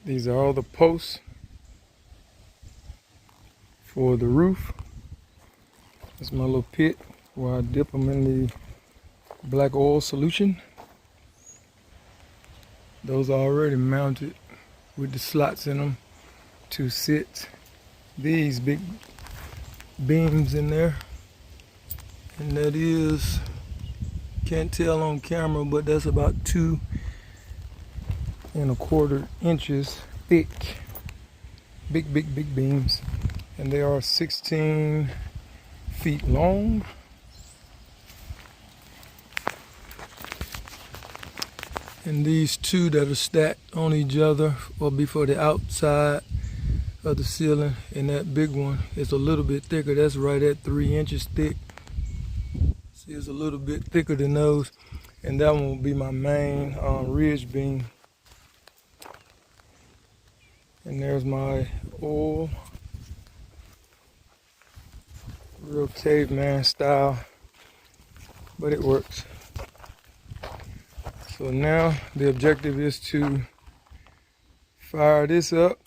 These are all the posts for the roof. That's my little pit where I dip them in the black oil solution. Those are already mounted with the slots in them to sit these big beams in there. And that is, can't tell on camera, but that's about 2¼ inches thick. Big beams. And they are 16 feet long. And these two that are stacked on each other will be for the outside of the ceiling. And that big one is a little bit thicker. That's right at 3 inches thick. See, it's a little bit thicker than those. And that one will be my main ridge beam. And there's my oil. Real caveman style, but it works. So now the objective is to fire this up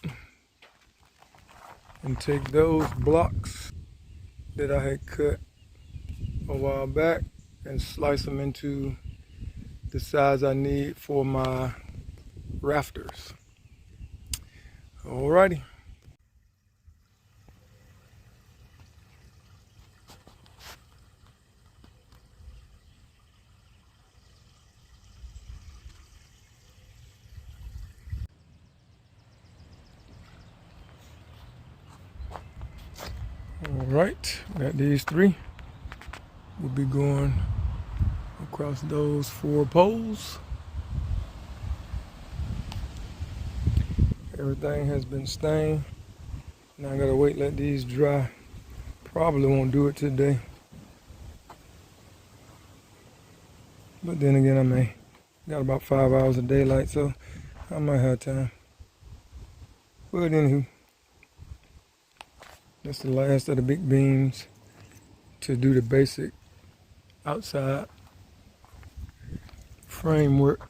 and take those blocks that I had cut a while back and slice them into the size I need for my rafters. Alrighty. Alright, got these three. We'll be going across those 4 poles. Everything has been stained. Now I gotta wait, let these dry. Probably won't do it today. But then again, I may. Got about 5 hours of daylight, so I might have time. But anywho, that's the last of the big beams to do the basic outside framework.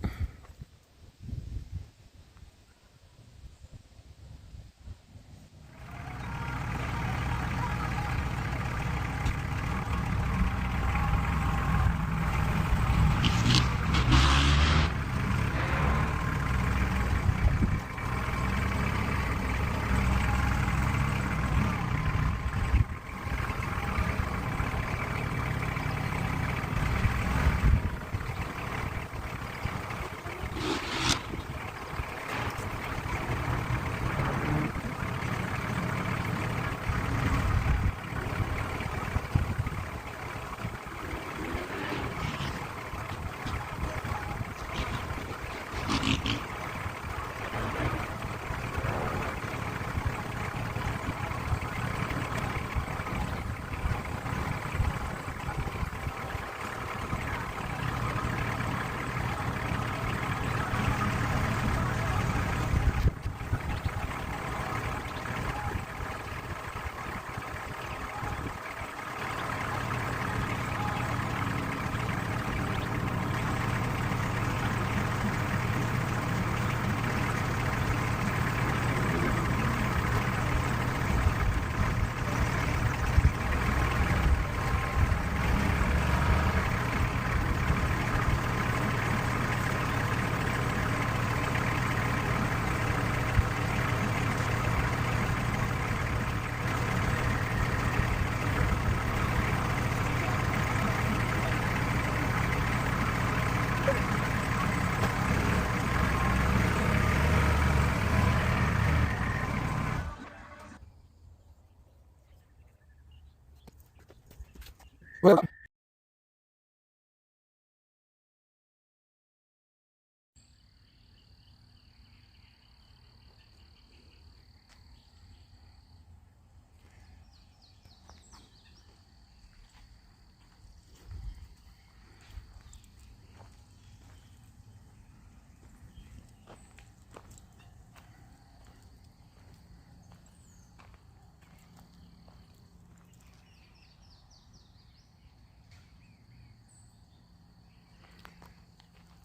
Well,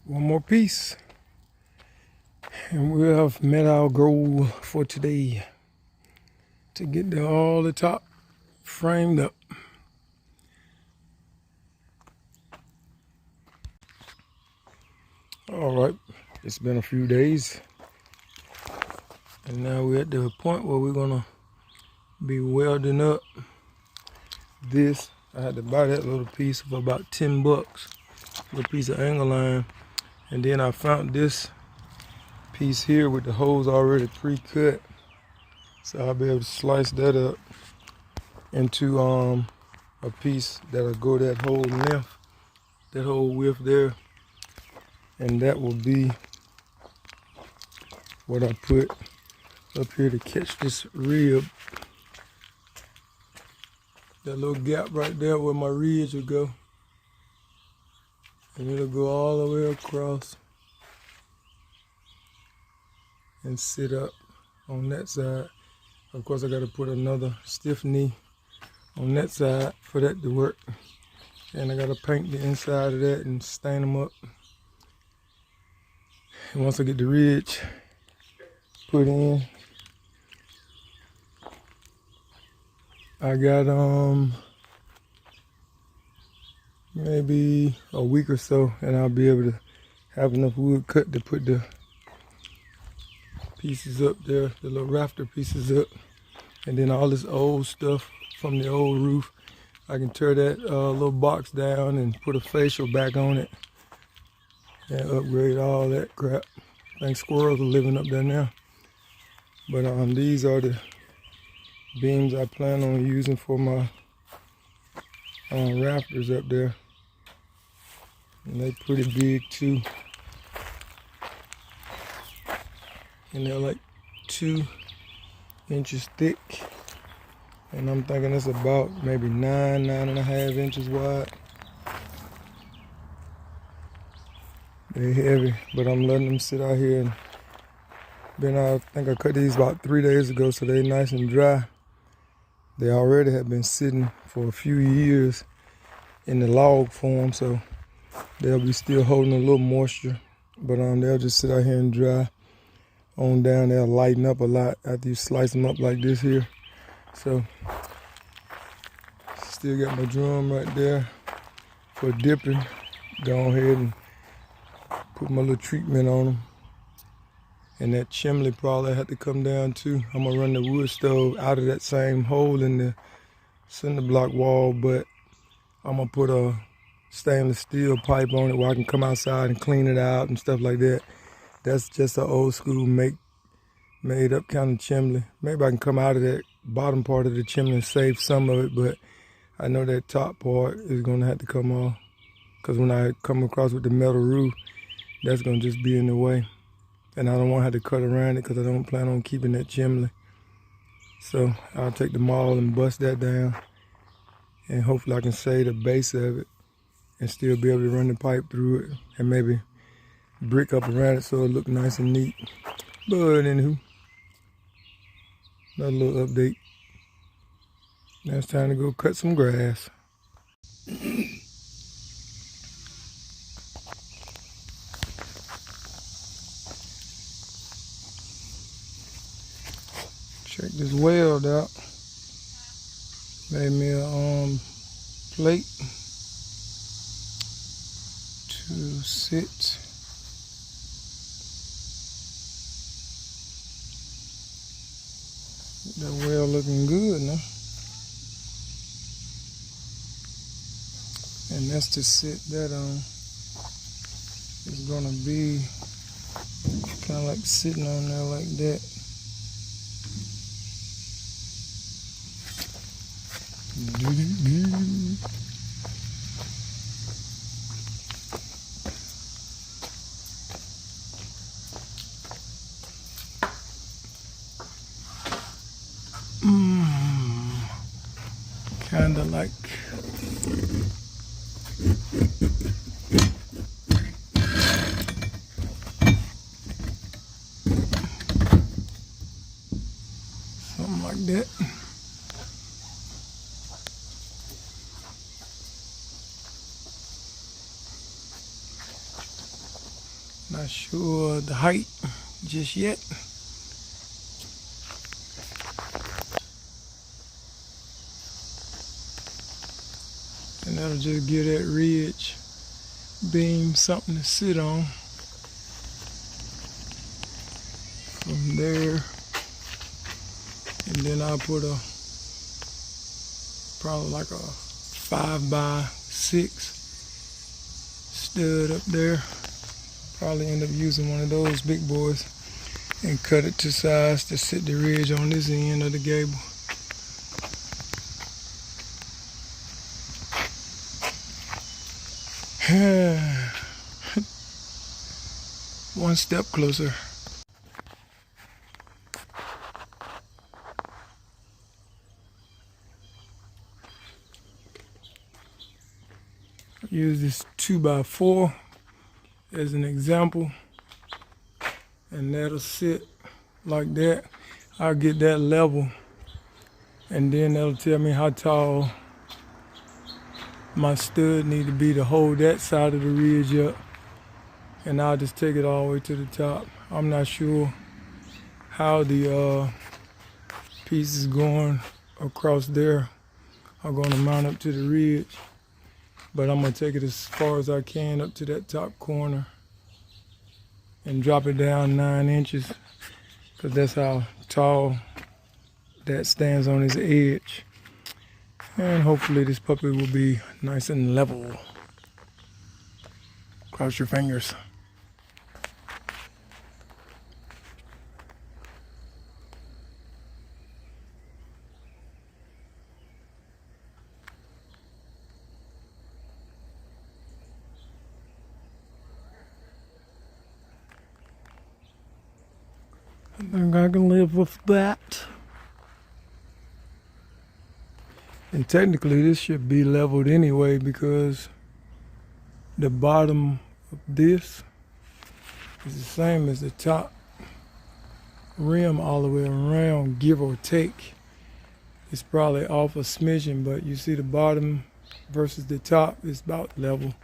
one more piece, And we have met our goal for today to get all the top framed up. All right, it's been a few days, and now we're at the point where we're gonna be welding up this. I had to buy that little piece for about 10 bucks, little piece of angle line, and then I found this piece here with the holes already pre-cut, so I'll be able to slice that up into a piece that'll go that whole length, that whole width there, and that will be what I put up here to catch this rib. That little gap right there where my ridge will go, and it'll go all the way across and sit up on that side. Of course, I got to put another stiff knee on that side for that to work, and I got to paint the inside of that and stain them up. And once I get the ridge put in, I got maybe a week or so, and I'll be able to have enough wood cut to put the pieces up there, the little rafter pieces up, and then all this old stuff from the old roof, I can tear that little box down and put a facial back on it and upgrade all that crap. I think squirrels are living up there now. But these are the beams I plan on using for my rafters up there, and they're pretty big too, and they're like 2 inches thick, and I'm thinking it's about maybe 9.5 inches wide. They're heavy, but I'm letting them sit out here, and I think I cut these about 3 days ago, so they're nice and dry. They already have been sitting for a few years in the log form, so they'll be still holding a little moisture, but they'll just sit out here and dry on down. They'll lighten up a lot after you slice them up like this here. So still got my drum right there for dipping. Go ahead and put my little treatment on them. And that chimney probably had to come down too. I'm gonna run the wood stove out of that same hole in the cinder block wall, but I'm gonna put a stainless steel pipe on it where I can come outside and clean it out and stuff like that. That's just an old school made up kind of chimney. Maybe I can come out of that bottom part of the chimney and save some of it, but I know that top part is gonna have to come off, because when I come across with the metal roof, that's gonna just be in the way. And I don't want to have to cut around it because I don't plan on keeping that chimney. So I'll take the maul and bust that down, and hopefully I can save the base of it and still be able to run the pipe through it, and maybe brick up around it so it look nice and neat. But anywho, another little update. Now it's time to go cut some grass. Check this weld out. Made me a plate to sit. That weld looking good now. And that's to sit that on. It's gonna be kind of like sitting on there like that. Kinda like something like that. Not sure the height just yet. And that'll just give that ridge beam something to sit on. From there, and then I'll put probably like a 5x6 stud up there. Probably end up using one of those big boys and cut it to size to sit the ridge on this end of the gable. One step closer. Use this 2x4 as an example, and that'll sit like that. I'll get that level, and then that'll tell me how tall my stud need to be to hold that side of the ridge up, and I'll just take it all the way to the top. I'm not sure how the pieces going across there are going to mount up to the ridge, but I'm going to take it as far as I can up to that top corner and drop it down 9 inches, because that's how tall that stands on its edge. And hopefully this puppy will be nice and level. Cross your fingers. I think I can live with that. And technically this should be leveled anyway, because the bottom of this is the same as the top rim all the way around, give or take. It's probably off a smidgen, but you see the bottom versus the top is about level.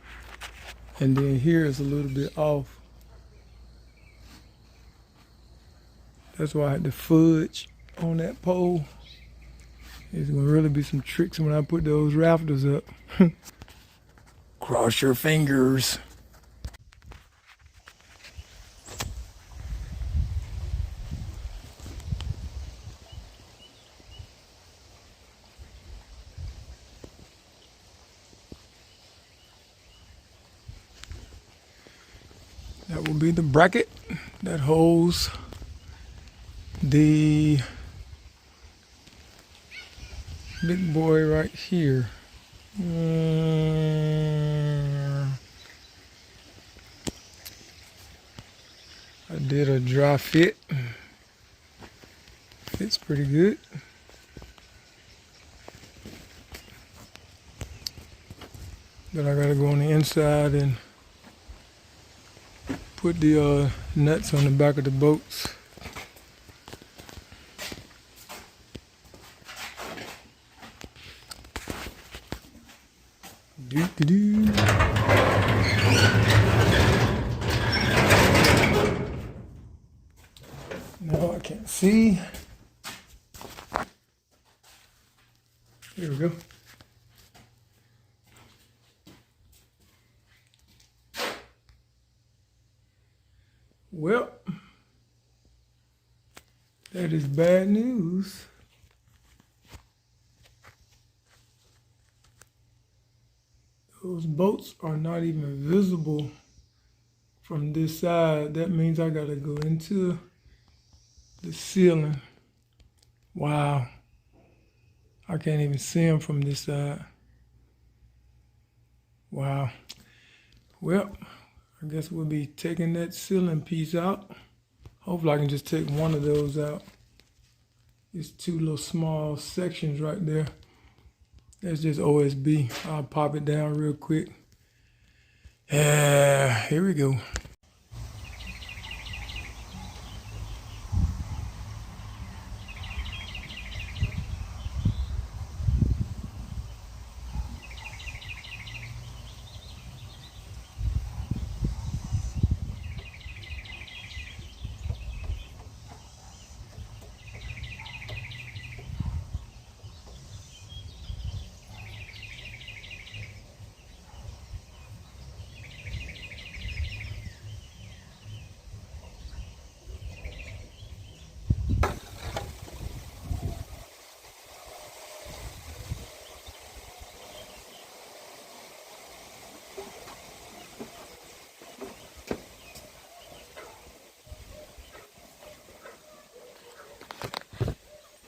And then here is a little bit off. That's why I had to fudge on that pole. There's gonna really be some tricks when I put those rafters up. Cross your fingers. That will be the bracket that holds the big boy right here. I did a dry fit. Fits pretty good. But I gotta go on the inside and put the nuts on the back of the boats. Doo-doo-doo. No, I can't see. Here we go. Well, that is bad news. Those boats are not even visible from this side. That means I gotta go into the ceiling. Wow. I can't even see them from this side. Wow. Well, I guess we'll be taking that ceiling piece out. Hopefully I can just take one of those out. It's two little small sections right there. That's just OSB. I'll pop it down real quick. Here we go.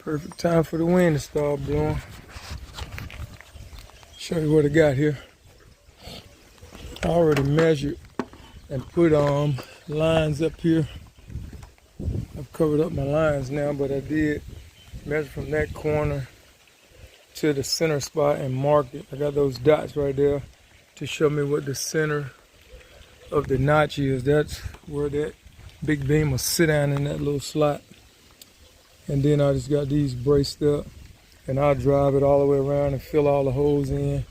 Perfect time for the wind to start blowing. Show you what I got here. I already measured and put lines up here. I've covered up my lines now, but I did measure from that corner to the center spot and marked it. I got those dots right there to show me what the center of the notch is. That's where that big beam will sit down in that little slot. And then I just got these braced up, and I'll drive it all the way around and fill all the holes in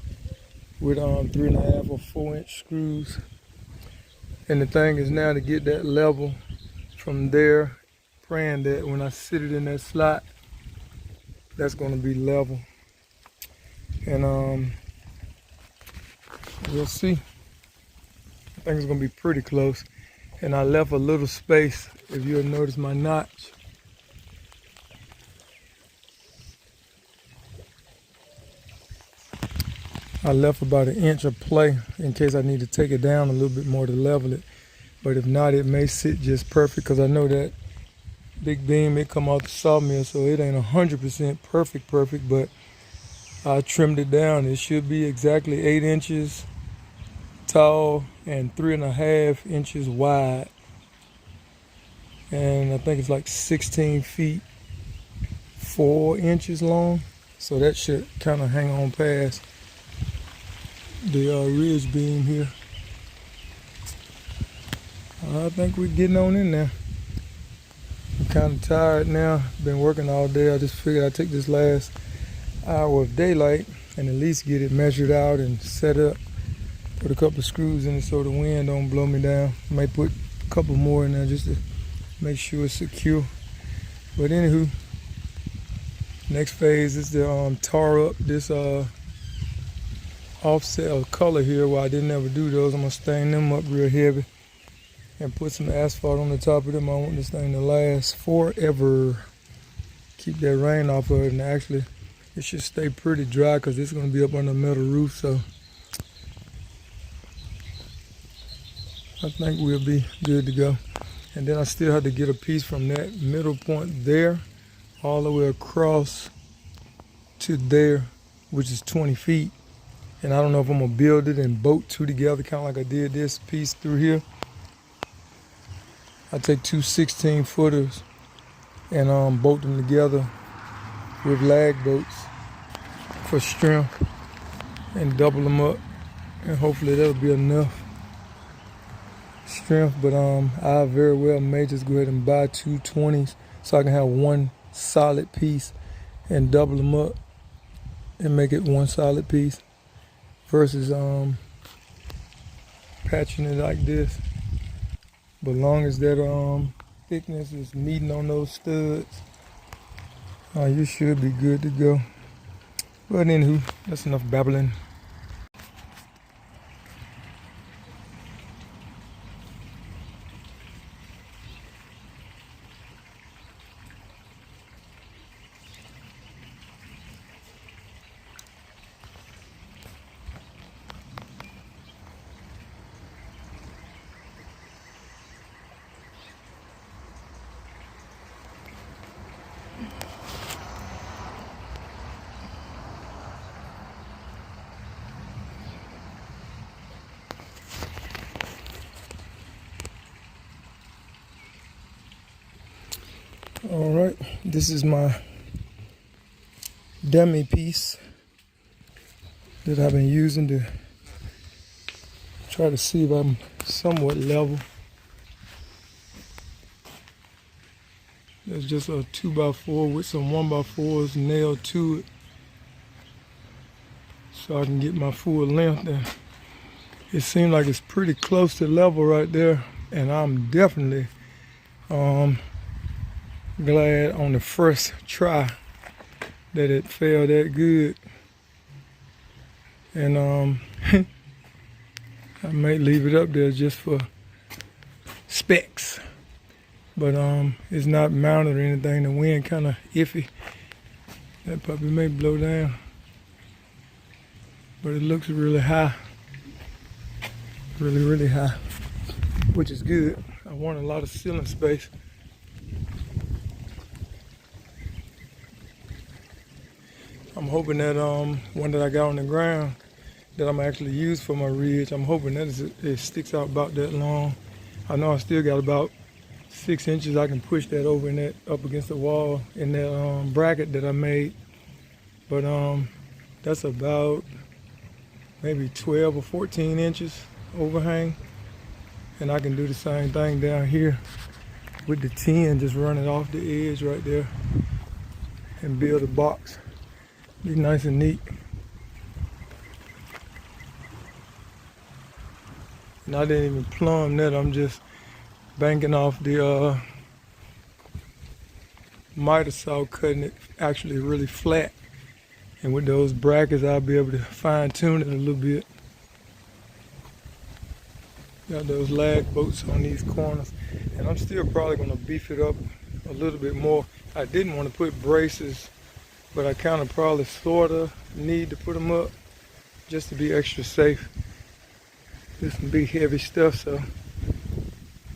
with 3.5 or 4 inch screws. And the thing is now to get that level from there, praying that when I sit it in that slot, that's going to be level. And we'll see. I think it's going to be pretty close. And I left a little space, if you'll notice my notch. I left about 1 inch of play in case I need to take it down a little bit more to level it. But if not, it may sit just perfect, because I know that big beam, it come off the sawmill, so it ain't 100% perfect, but I trimmed it down. It should be exactly 8 inches tall and 3.5 inches wide. And I think it's like 16 feet, 4 inches long. So that should kind of hang on past the ridge beam here. I think we're getting on in there. I'm kind of tired now. Been working all day. I just figured I'd take this last hour of daylight and at least get it measured out and set up. Put a couple of screws in it so the wind don't blow me down. Might put a couple more in there just to make sure it's secure. But anywho, next phase is to tar up this offset of color here. Where I didn't ever do those, I'm gonna stain them up real heavy and put some asphalt on the top of them. I want this thing to last forever. Keep that rain off of it, and actually it should stay pretty dry because it's gonna be up on the metal roof, so I think we'll be good to go. And then I still have to get a piece from that middle point there all the way across to there, which is 20 feet. And I don't know if I'm gonna build it and bolt two together, kind of like I did this piece through here. I take two 16-footers and bolt them together with lag bolts for strength and double them up, and hopefully that'll be enough strength. But I very well may just go ahead and buy two 20s so I can have one solid piece and double them up and make it one solid piece versus patching it like this. But long as that thickness is meeting on those studs, you should be good to go. But anywho, that's enough babbling. All right, this is my dummy piece that I've been using to try to see if I'm somewhat level. There's just a 2x4 with some 1x4s nailed to it so I can get my full length. And it seems like it's pretty close to level right there, and I'm definitely glad on the first try that it fell that good. And I might leave it up there just for specs, but it's not mounted or anything. The wind kind of iffy. That puppy may blow down, but it looks really high, really high, which is good. I want a lot of ceiling space. hoping that one that I got on the ground that I'm actually use for my ridge, I'm hoping that it sticks out about that long. I know I still got about 6 inches I can push that over in that up against the wall in that bracket that I made. But that's about maybe 12 or 14 inches overhang. And I can do the same thing down here with the 10, just run it off the edge right there and build a box. Be nice and neat. And I didn't even plumb that, I'm just banking off the miter saw, cutting it actually really flat. And with those brackets, I'll be able to fine tune it a little bit. Got those lag bolts on these corners. And I'm still probably gonna beef it up a little bit more. I didn't want to put braces, but I kind of probably sort of need to put them up just to be extra safe. This some big heavy stuff, so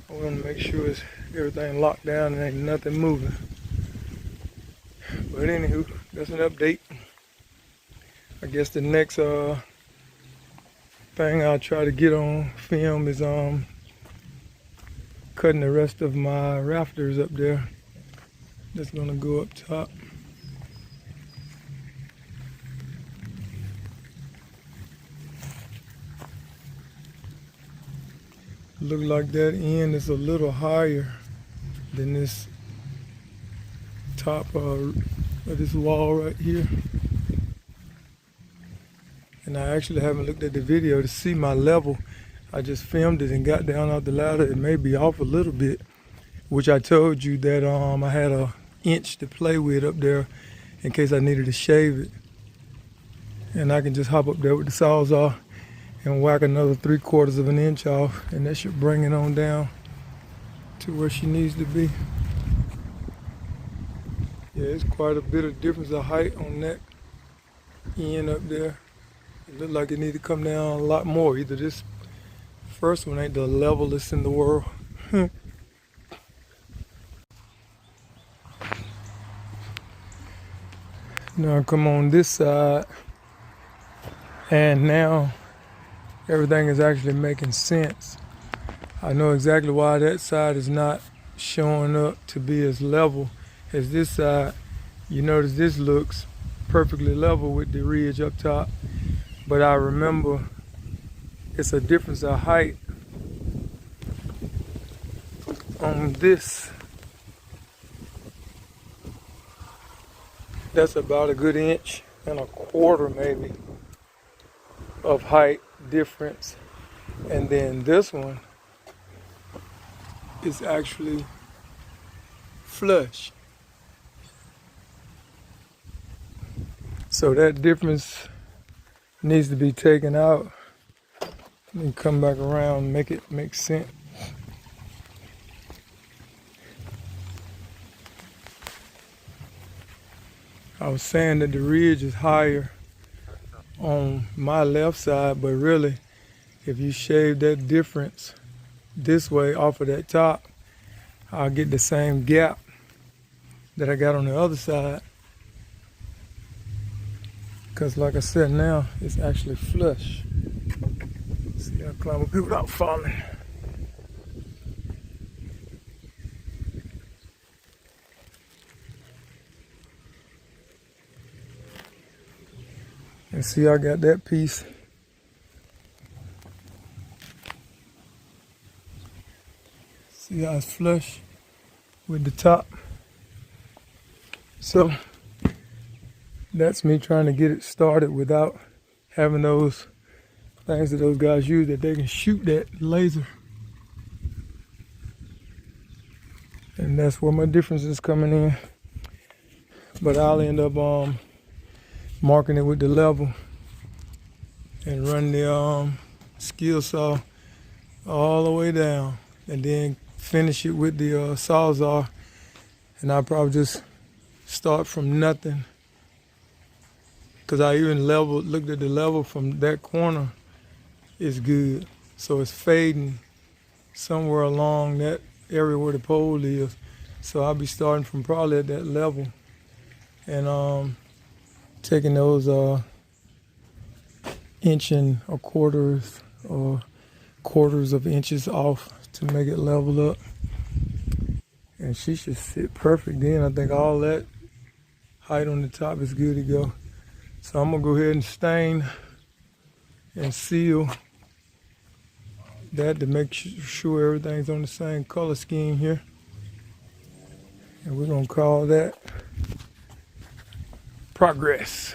I want to make sure it's everything locked down and ain't nothing moving. But anywho, that's an update. I guess the next thing I'll try to get on film is cutting the rest of my rafters up there. That's gonna go up top. Look like that end is a little higher than this top of this wall right here. And I actually haven't looked at the video to see my level. I just filmed it and got down off the ladder. It may be off a little bit, which I told you that I had an inch to play with up there in case I needed to shave it. And I can just hop up there with the Sawzall and whack another 3/4 of an inch off, and that should bring it on down to where she needs to be. Yeah, it's quite a bit of difference of height on that end up there. It looked like it need to come down a lot more. Either this first one ain't the levelest in the world. Now I come on this side, and now everything is actually making sense. I know exactly why that side is not showing up to be as level as this side. You notice this looks perfectly level with the ridge up top, but I remember it's a difference of height on this. That's about a good 1.25 inches maybe of height difference. And then this one is actually flush. So that difference needs to be taken out and come back around and make it make sense. I was saying that the ridge is higher on my left side, but really, if you shave that difference this way off of that top, I'll get the same gap that I got on the other side. Because like I said, now it's actually flush. See, I climb up here without falling. And see, I got that piece. See how it's flush with the top. So that's me trying to get it started without having those things that those guys use that they can shoot that laser. And that's where my difference is coming in. But I'll end up marking it with the level and run the skill saw all the way down, and then finish it with the Sawzall. And I'll probably just start from nothing, because I even looked at the level from that corner. It's good, so it's fading somewhere along that area where the pole is. So I'll be starting from probably at that level and taking those inch and a quarters or quarters of inches off to make it level up. And she should sit perfect then. I think all that height on the top is good to go. So I'm gonna go ahead and stain and seal that to make sure everything's on the same color scheme here. And we're gonna call that progress.